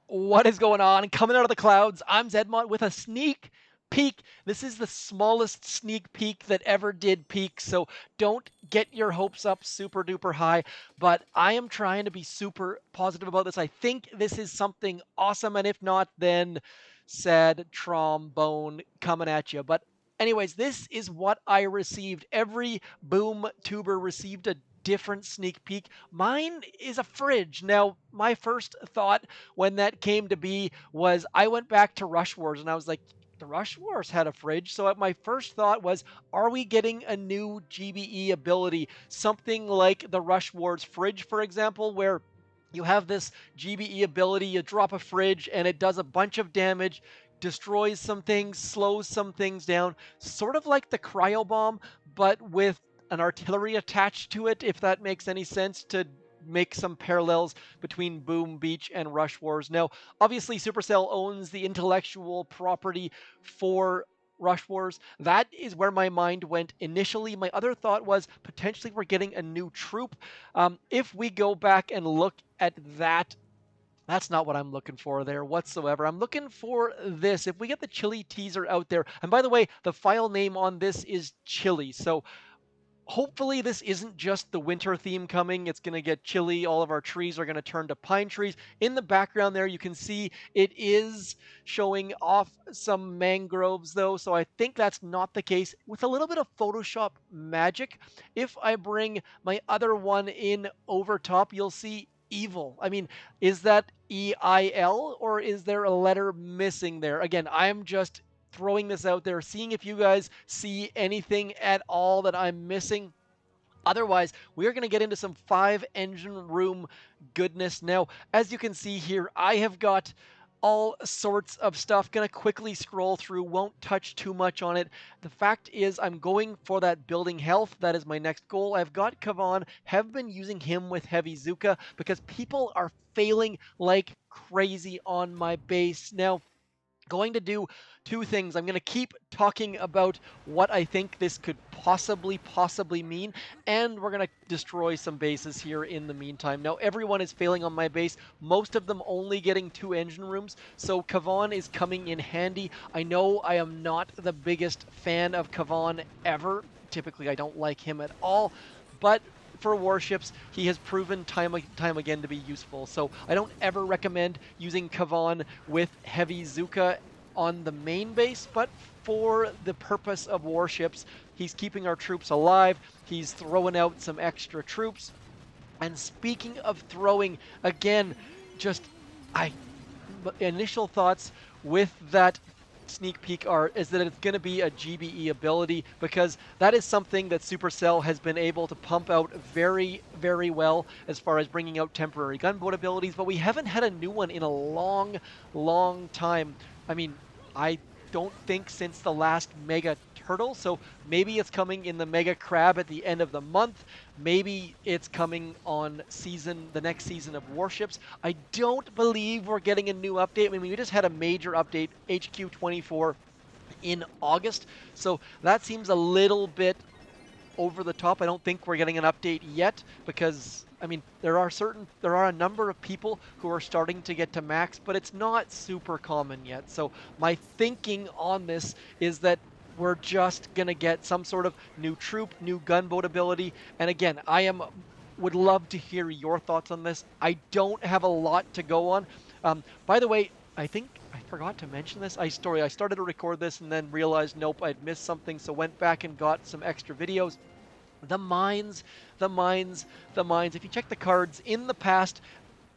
What is going on? Coming out of the clouds, I'm Zedmont with a sneak peek. This is the smallest sneak peek that ever did peak, so don't get your hopes up super duper high. But I am trying to be super positive about this. I think this is something awesome, and if not, then sad trombone coming at you. But anyways, this is what I received. Every boom tuber received a different sneak peek. Mine is a fridge. Now, my first thought when that came to be was I went back to Rush Wars and I was like, the Rush Wars had a fridge. So my first thought was, are we getting a new GBE ability? Something like the Rush Wars fridge, for example, where you have this GBE ability, you drop a fridge and it does a bunch of damage, destroys some things, slows some things down, sort of like the cryo bomb, but with an artillery attached to it, if that makes any sense, to make some parallels between Boom Beach and Rush Wars. Now, obviously, Supercell owns the intellectual property for Rush Wars. That is where my mind went initially. My other thought was potentially we're getting a new troop. If we go back and look at that, that's not what I'm looking for there whatsoever. I'm looking for this. If we get the Chili teaser out there, and by the way, the file name on this is Chili. So hopefully this isn't just the winter theme coming. It's going to get chilly. All of our trees are going to turn to pine trees. In the background there, you can see it is showing off some mangroves though. So I think that's not the case. With a little bit of Photoshop magic, if I bring my other one in over top, you'll see evil. I mean, is that EIL or is there a letter missing there? Again, I'm just throwing this out there, seeing if you guys see anything at all that I'm missing. Otherwise, we're going to get into some 5 engine room goodness. Now, as you can see here, I have got all sorts of stuff. Gonna quickly scroll through, won't touch too much on it. The fact is, I'm going for that building health. That is my next goal. I've got Kavan, have been using him with heavy Zooka because people are failing like crazy on my base. Now, going to do two things. I'm going to keep talking about what I think this could possibly mean, and we're going to destroy some bases here in the meantime. Now, everyone is failing on my base, most of them only getting 2 engine rooms, so Kavan is coming in handy. I know I am not the biggest fan of Kavan ever. Typically, I don't like him at all, but for warships, he has proven time again to be useful. So I don't ever recommend using Kavan with heavy Zooka on the main base, but for the purpose of warships, he's keeping our troops alive. He's throwing out some extra troops. And speaking of throwing, again, just initial thoughts with that sneak peek art is that it's going to be a GBE ability because that is something that Supercell has been able to pump out very, very well as far as bringing out temporary gunboat abilities, but we haven't had a new one in a long time. I mean, I don't think since the last Mega Turtle, so maybe it's coming in the Mega Crab at the end of the month. Maybe it's coming on the next season of Warships. I don't believe we're getting a new update. I mean, we just had a major update, HQ 24, in August, so that seems a little bit over the top. I don't think we're getting an update yet because I mean there are a number of people who are starting to get to max, but it's not super common yet. So my thinking on this is that we're just gonna get some sort of new troop, new gunboat ability. And again, would love to hear your thoughts on this. I don't have a lot to go on. By the way, I think I forgot to mention this. I started to record this and then realized, nope, I'd missed something, so went back and got some extra videos. The mines, the mines, the mines. If you check the cards in the past,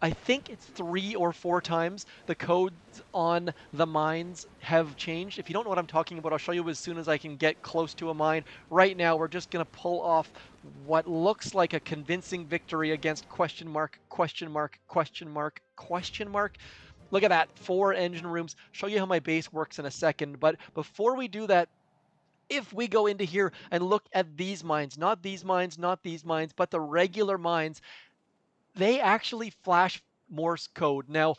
I think it's 3 or 4 times the codes on the mines have changed. If you don't know what I'm talking about, I'll show you as soon as I can get close to a mine. Right now, we're just going to pull off what looks like a convincing victory against question mark, question mark, question mark, question mark. Look at that, 4 engine rooms. Show you how my base works in a second. But before we do that, if we go into here and look at these mines, not these mines, not these mines, but the regular mines, they actually flash Morse code. Now,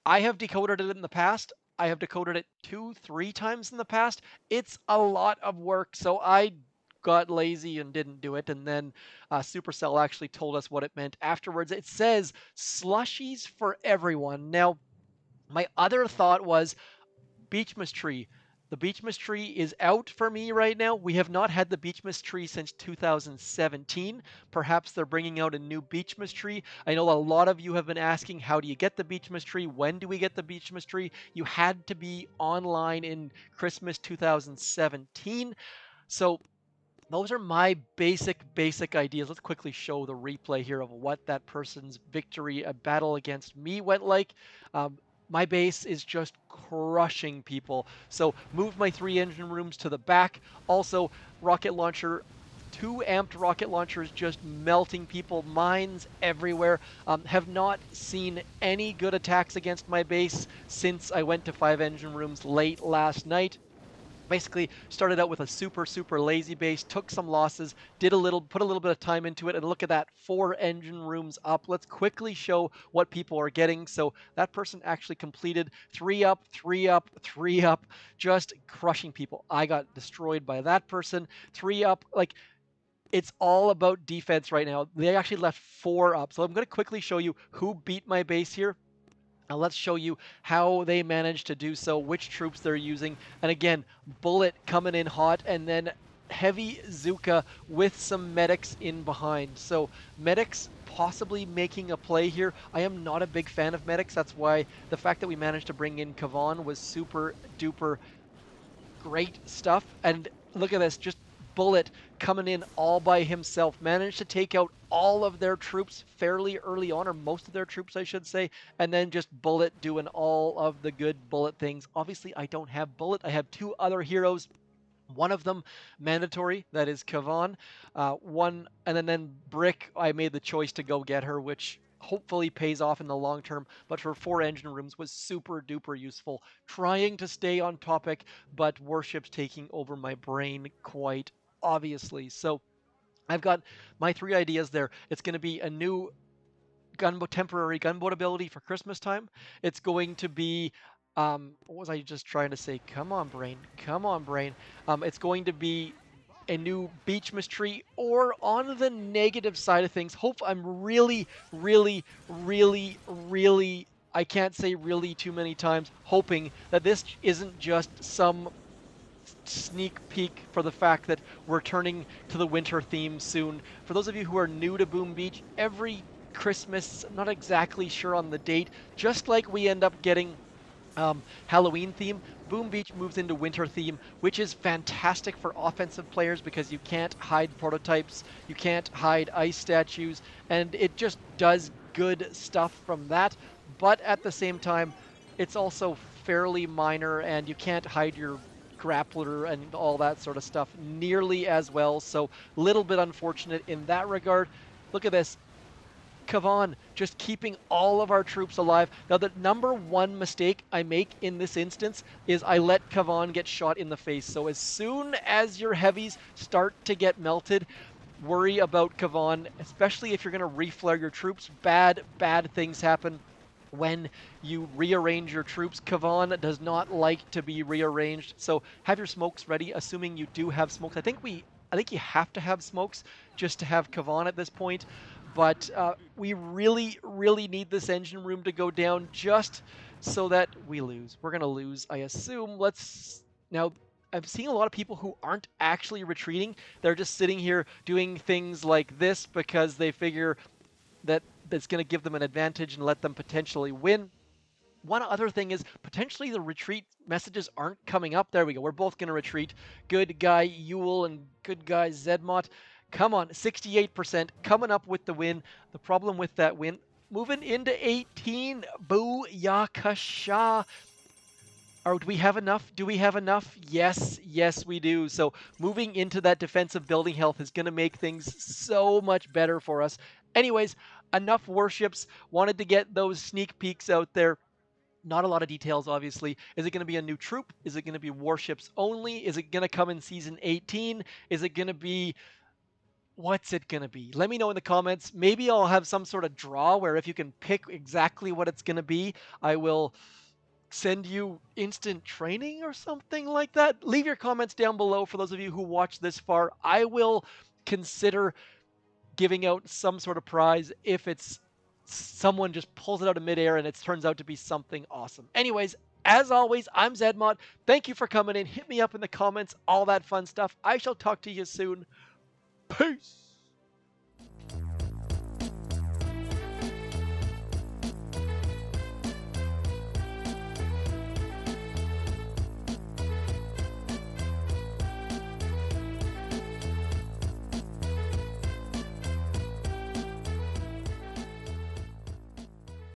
I have decoded it in the past. I have decoded it 2, 3 times in the past. It's a lot of work, so I got lazy and didn't do it. And then Supercell actually told us what it meant afterwards. It says slushies for everyone. Now, my other thought was Beachmas tree. The Beachmas tree is out for me right now. We have not had the Beachmas tree since 2017. Perhaps they're bringing out a new Beachmas tree. I know a lot of you have been asking, how do you get the Beachmas tree? When do we get the Beachmas tree? You had to be online in Christmas 2017. So those are my basic ideas. Let's quickly show the replay here of what that person's victory, a battle against me went like. My base is just crushing people. So moved my 3 engine rooms to the back. Also, rocket launcher, 2 amped rocket launchers just melting people. Mines everywhere. Have not seen any good attacks against my base since I went to 5 engine rooms late last night. Basically started out with a super lazy base, took some losses, put a little bit of time into it, and look at that, 4 engine rooms up. Let's quickly show what people are getting. So that person actually completed 3 up, 3 up, 3 up, just crushing people. I got destroyed by that person. 3 up, like, it's all about defense right now. They actually left 4 up. So I'm going to quickly show you who beat my base here. Now let's show you how they managed to do so, which troops they're using. And again, Bullet coming in hot, and then heavy Zooka with some medics in behind. So medics possibly making a play here. I am not a big fan of medics. That's why the fact that we managed to bring in Kavan was super duper great stuff. And look at this, just Bullet coming in all by himself, managed to take out all of their troops fairly early on, or most of their troops, I should say, and then just Bullet doing all of the good Bullet things. Obviously, I don't have Bullet. I have 2 other heroes. One of them mandatory, that is Kavan. One, and then Brick, I made the choice to go get her, which hopefully pays off in the long term, but for 4 engine rooms was super duper useful. Trying to stay on topic, but warships taking over my brain quite obviously. So I've got my 3 ideas there. It's going to be a new temporary gunboat ability for Christmas time. It's going to be what was I just trying to say? Come on, brain. Come on, brain. It's going to be a new Beachmas tree, or on the negative side of things, hope I'm really, I can't say really too many times, hoping that this isn't just some sneak peek for the fact that we're turning to the winter theme soon. For those of you who are new to Boom Beach, every Christmas, not exactly sure on the date, just like we end up getting Halloween theme, Boom Beach moves into winter theme, which is fantastic for offensive players because you can't hide prototypes, you can't hide ice statues, and it just does good stuff from that. But at the same time, it's also fairly minor, and you can't hide your grappler and all that sort of stuff nearly as well. So a little bit unfortunate in that regard. Look at this. Kavan just keeping all of our troops alive. Now, the number 1 mistake I make in this instance is I let Kavan get shot in the face. So as soon as your heavies start to get melted, worry about Kavan, especially if you're going to reflare your troops. Bad things happen when you rearrange your troops. Kavan does not like to be rearranged. So have your smokes ready, assuming you do have smokes. I think you have to have smokes just to have Kavan at this point. But we really need this engine room to go down just so that we lose. We're going to lose, I assume. Now, I'm seeing a lot of people who aren't actually retreating. They're just sitting here doing things like this because they figure that that's going to give them an advantage and let them potentially win. One other thing is potentially the retreat messages aren't coming up. There we go. We're both going to retreat. Good guy Yule and good guy Zedmont. Come on, 68% coming up with the win. The problem with that win, moving into 18. Booyakasha. Do we have enough? Do we have enough? Yes, we do. So moving into that defensive building health is going to make things so much better for us. Anyways, enough warships. Wanted to get those sneak peeks out there. Not a lot of details, obviously. Is it going to be a new troop? Is it going to be warships only? Is it going to come in Season 18? Is it going to be... What's it going to be? Let me know in the comments. Maybe I'll have some sort of draw where if you can pick exactly what it's going to be, I will send you instant training or something like that? Leave your comments down below for those of you who watch this far. I will consider giving out some sort of prize if it's someone just pulls it out of midair and it turns out to be something awesome. Anyways, as always, I'm Zedmont. Thank you for coming in. Hit me up in the comments, all that fun stuff. I shall talk to you soon. Peace.